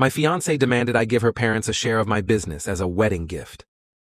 My fiancée demanded I give her parents a share of my business as a wedding gift.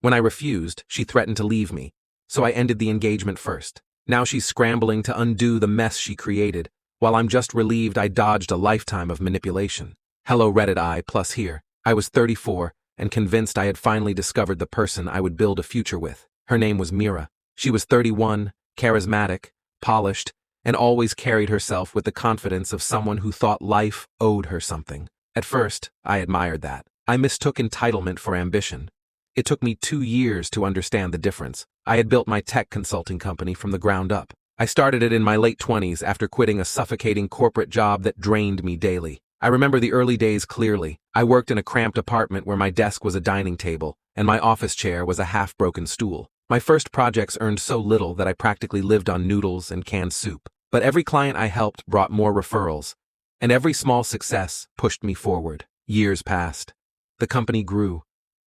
When I refused, she threatened to leave me, so I ended the engagement first. Now she's scrambling to undo the mess she created, while I'm just relieved I dodged a lifetime of manipulation. Hello Reddit I plus here. I was 34 and convinced I had finally discovered the person I would build a future with. Her name was Mira. She was 31, charismatic, polished, and always carried herself with the confidence of someone who thought life owed her something. At first, I admired that. I mistook entitlement for ambition. It took me 2 years to understand the difference. I had built my tech consulting company from the ground up. I started it in my late 20s after quitting a suffocating corporate job that drained me daily. I remember the early days clearly. I worked in a cramped apartment where my desk was a dining table, and my office chair was a half-broken stool. My first projects earned so little that I practically lived on noodles and canned soup. But every client I helped brought more referrals, and every small success pushed me forward. Years passed. The company grew.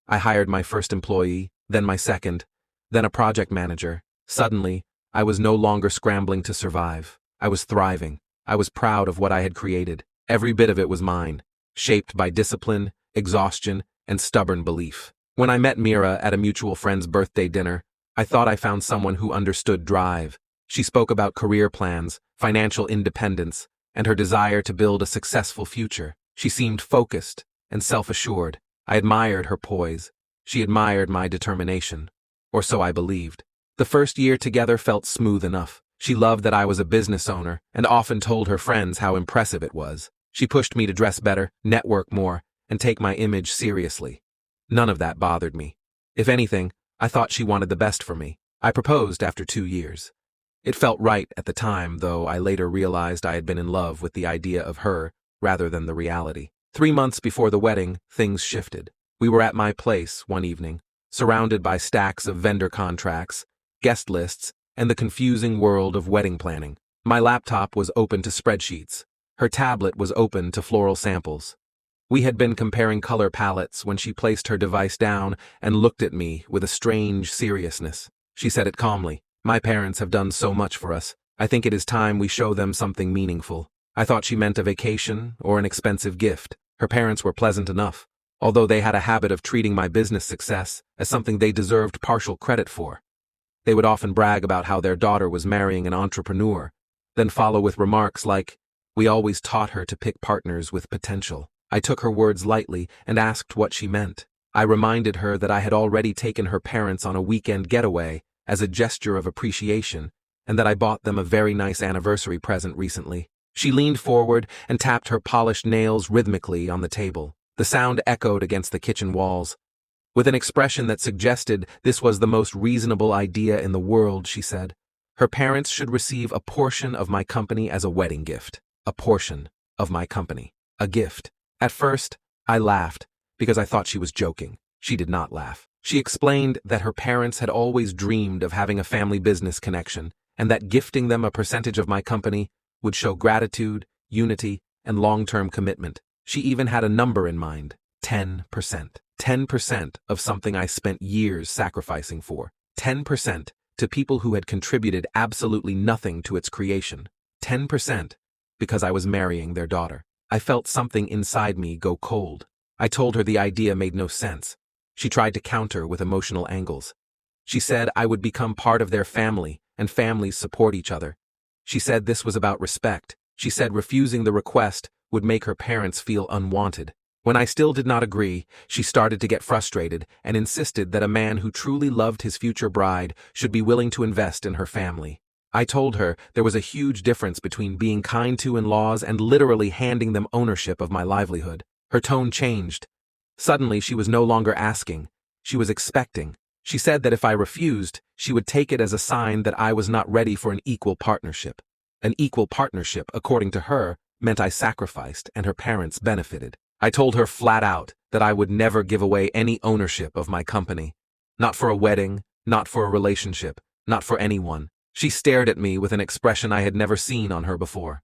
I hired my first employee, then my second, then a project manager. Suddenly, I was no longer scrambling to survive. I was thriving. I was proud of what I had created. Every bit of it was mine, shaped by discipline, exhaustion, and stubborn belief. When I met Mira at a mutual friend's birthday dinner, I thought I found someone who understood drive. She spoke about career plans, financial independence, and her desire to build a successful future. She seemed focused and self-assured. I admired her poise. She admired my determination. Or so I believed. The first year together felt smooth enough. She loved that I was a business owner and often told her friends how impressive it was. She pushed me to dress better, network more, and take my image seriously. None of that bothered me. If anything, I thought she wanted the best for me. I proposed after 2 years. It felt right at the time, though I later realized I had been in love with the idea of her rather than the reality. 3 months before the wedding, things shifted. We were at my place one evening, surrounded by stacks of vendor contracts, guest lists, and the confusing world of wedding planning. My laptop was open to spreadsheets. Her tablet was open to floral samples. We had been comparing color palettes when she placed her device down and looked at me with a strange seriousness. She said it calmly. My parents have done so much for us. I think it is time we show them something meaningful. I thought she meant a vacation or an expensive gift. Her parents were pleasant enough, although they had a habit of treating my business success as something they deserved partial credit for. They would often brag about how their daughter was marrying an entrepreneur, then follow with remarks like, "We always taught her to pick partners with potential." I took her words lightly and asked what she meant. I reminded her that I had already taken her parents on a weekend getaway as a gesture of appreciation, and that I bought them a very nice anniversary present recently. She leaned forward and tapped her polished nails rhythmically on the table. The sound echoed against the kitchen walls. With an expression that suggested this was the most reasonable idea in the world, she said, "Her parents should receive a portion of my company as a wedding gift. A portion of my company. A gift." At first, I laughed because I thought she was joking. She did not laugh. She explained that her parents had always dreamed of having a family business connection, and that gifting them a percentage of my company would show gratitude, unity, and long-term commitment. She even had a number in mind: 10%. 10% of something I spent years sacrificing for. 10% to people who had contributed absolutely nothing to its creation. 10% because I was marrying their daughter. I felt something inside me go cold. I told her the idea made no sense. She tried to counter with emotional angles. She said I would become part of their family, and families support each other. She said this was about respect. She said refusing the request would make her parents feel unwanted. When I still did not agree, she started to get frustrated and insisted that a man who truly loved his future bride should be willing to invest in her family. I told her there was a huge difference between being kind to in-laws and literally handing them ownership of my livelihood. Her tone changed. Suddenly, she was no longer asking. She was expecting. She said that if I refused, she would take it as a sign that I was not ready for an equal partnership. An equal partnership, according to her, meant I sacrificed and her parents benefited. I told her flat out that I would never give away any ownership of my company. Not for a wedding, not for a relationship, not for anyone. She stared at me with an expression I had never seen on her before.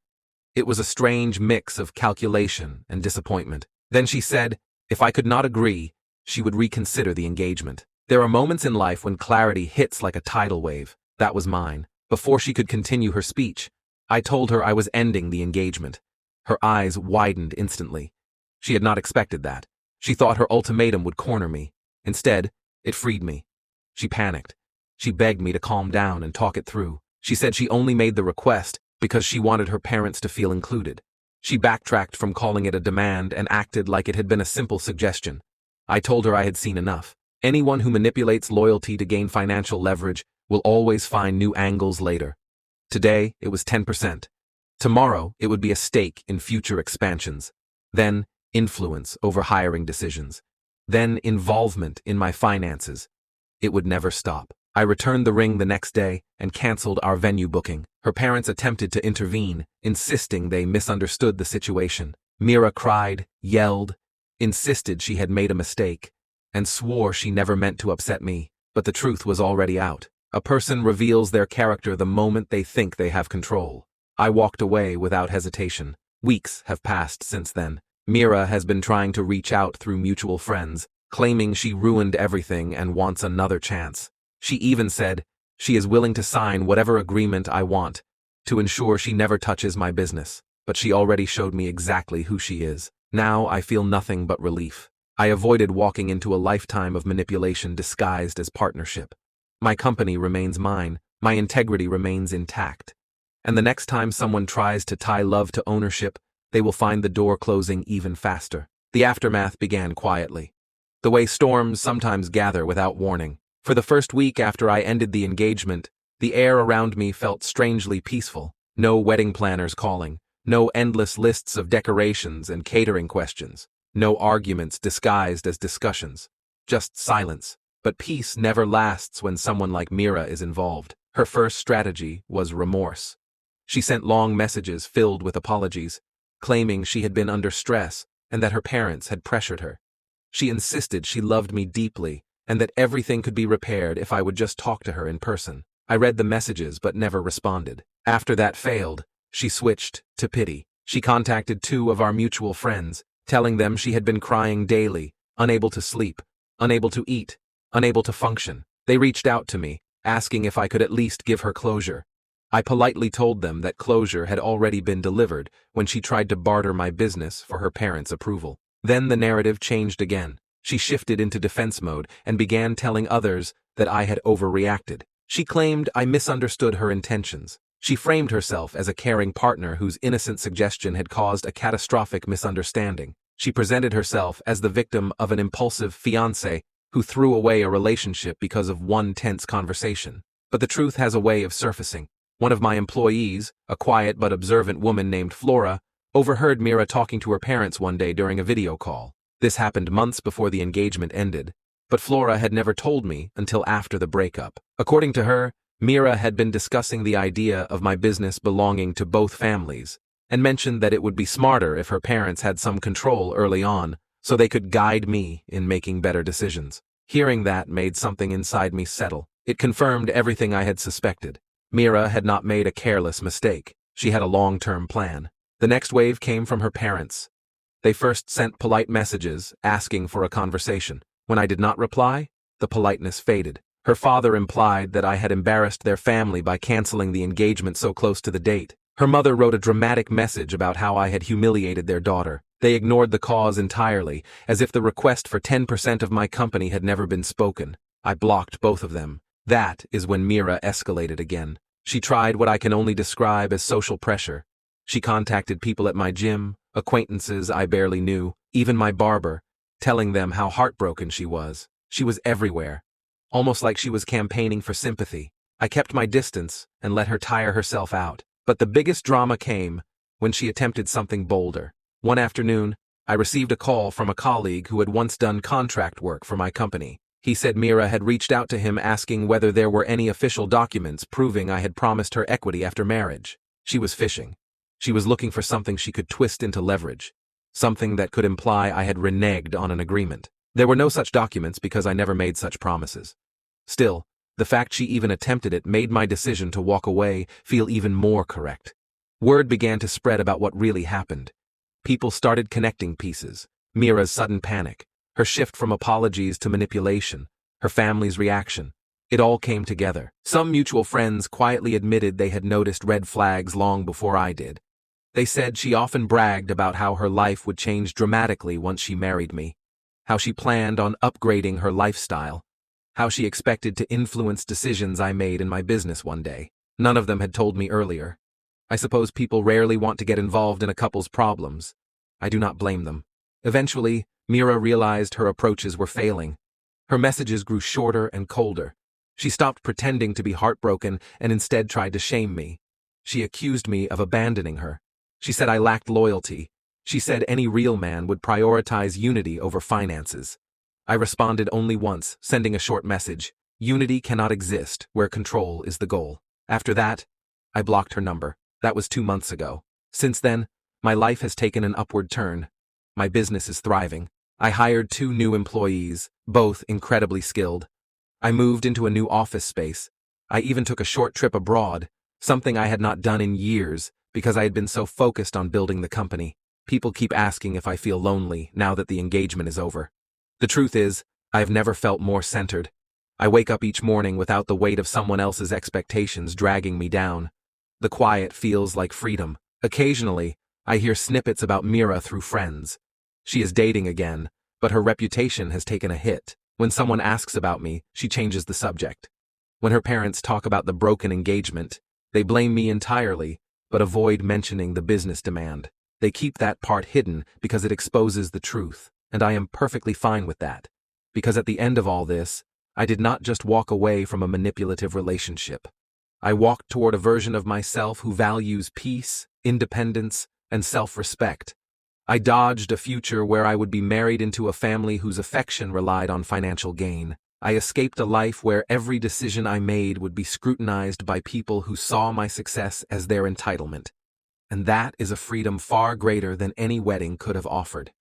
It was a strange mix of calculation and disappointment. Then she said, if I could not agree, she would reconsider the engagement. There are moments in life when clarity hits like a tidal wave. That was mine. Before she could continue her speech, I told her I was ending the engagement. Her eyes widened instantly. She had not expected that. She thought her ultimatum would corner me. Instead, it freed me. She panicked. She begged me to calm down and talk it through. She said she only made the request because she wanted her parents to feel included. She backtracked from calling it a demand and acted like it had been a simple suggestion. I told her I had seen enough. Anyone who manipulates loyalty to gain financial leverage will always find new angles later. Today, it was 10%. Tomorrow, it would be a stake in future expansions. Then, influence over hiring decisions. Then, involvement in my finances. It would never stop. I returned the ring the next day and canceled our venue booking. Her parents attempted to intervene, insisting they misunderstood the situation. Mira cried, yelled, insisted she had made a mistake, and swore she never meant to upset me. But the truth was already out. A person reveals their character the moment they think they have control. I walked away without hesitation. Weeks have passed since then. Mira has been trying to reach out through mutual friends, claiming she ruined everything and wants another chance. She even said she is willing to sign whatever agreement I want to ensure she never touches my business. But she already showed me exactly who she is. Now I feel nothing but relief. I avoided walking into a lifetime of manipulation disguised as partnership. My company remains mine, my integrity remains intact. And the next time someone tries to tie love to ownership, they will find the door closing even faster. The aftermath began quietly. The way storms sometimes gather without warning. For the first week after I ended the engagement, the air around me felt strangely peaceful. No wedding planners calling, no endless lists of decorations and catering questions, no arguments disguised as discussions. Just silence. But peace never lasts when someone like Mira is involved. Her first strategy was remorse. She sent long messages filled with apologies, claiming she had been under stress and that her parents had pressured her. She insisted she loved me deeply and that everything could be repaired if I would just talk to her in person. I read the messages but never responded. After that failed, she switched to pity. She contacted 2 of our mutual friends, telling them she had been crying daily, unable to sleep, unable to eat, unable to function. They reached out to me, asking if I could at least give her closure. I politely told them that closure had already been delivered when she tried to barter my business for her parents' approval. Then the narrative changed again. She shifted into defense mode and began telling others that I had overreacted. She claimed I misunderstood her intentions. She framed herself as a caring partner whose innocent suggestion had caused a catastrophic misunderstanding. She presented herself as the victim of an impulsive fiancé who threw away a relationship because of one tense conversation. But the truth has a way of surfacing. One of my employees, a quiet but observant woman named Flora, overheard Mira talking to her parents one day during a video call. This happened months before the engagement ended, but Flora had never told me until after the breakup. According to her, Mira had been discussing the idea of my business belonging to both families, and mentioned that it would be smarter if her parents had some control early on, so they could guide me in making better decisions. Hearing that made something inside me settle. It confirmed everything I had suspected. Mira had not made a careless mistake. She had a long-term plan. The next wave came from her parents. They first sent polite messages, asking for a conversation. When I did not reply, the politeness faded. Her father implied that I had embarrassed their family by canceling the engagement so close to the date. Her mother wrote a dramatic message about how I had humiliated their daughter. They ignored the cause entirely, as if the request for 10% of my company had never been spoken. I blocked both of them. That is when Mira escalated again. She tried what I can only describe as social pressure. She contacted people at my gym, acquaintances I barely knew, even my barber, telling them how heartbroken she was. She was everywhere, almost like she was campaigning for sympathy. I kept my distance and let her tire herself out. But the biggest drama came when she attempted something bolder. One afternoon, I received a call from a colleague who had once done contract work for my company. He said Mira had reached out to him asking whether there were any official documents proving I had promised her equity after marriage. She was fishing. She was looking for something she could twist into leverage, something that could imply I had reneged on an agreement. There were no such documents because I never made such promises. Still, the fact she even attempted it made my decision to walk away feel even more correct. Word began to spread about what really happened. People started connecting pieces. Mira's sudden panic, her shift from apologies to manipulation, her family's reaction. It all came together. Some mutual friends quietly admitted they had noticed red flags long before I did. They said she often bragged about how her life would change dramatically once she married me, how she planned on upgrading her lifestyle, how she expected to influence decisions I made in my business one day. None of them had told me earlier. I suppose people rarely want to get involved in a couple's problems. I do not blame them. Eventually, Mira realized her approaches were failing. Her messages grew shorter and colder. She stopped pretending to be heartbroken and instead tried to shame me. She accused me of abandoning her. She said I lacked loyalty. She said any real man would prioritize unity over finances. I responded only once, sending a short message. Unity cannot exist where control is the goal. After that, I blocked her number. That was 2 months ago. Since then, my life has taken an upward turn. My business is thriving. I hired 2 new employees, both incredibly skilled. I moved into a new office space. I even took a short trip abroad, something I had not done in years because I had been so focused on building the company. People keep asking if I feel lonely now that the engagement is over. The truth is, I've never felt more centered. I wake up each morning without the weight of someone else's expectations dragging me down. The quiet feels like freedom. Occasionally, I hear snippets about Mira through friends. She is dating again, but her reputation has taken a hit. When someone asks about me, she changes the subject. When her parents talk about the broken engagement, they blame me entirely, but avoid mentioning the business demand. They keep that part hidden because it exposes the truth, and I am perfectly fine with that. Because at the end of all this, I did not just walk away from a manipulative relationship. I walked toward a version of myself who values peace, independence, and self-respect. I dodged a future where I would be married into a family whose affection relied on financial gain. I escaped a life where every decision I made would be scrutinized by people who saw my success as their entitlement. And that is a freedom far greater than any wedding could have offered.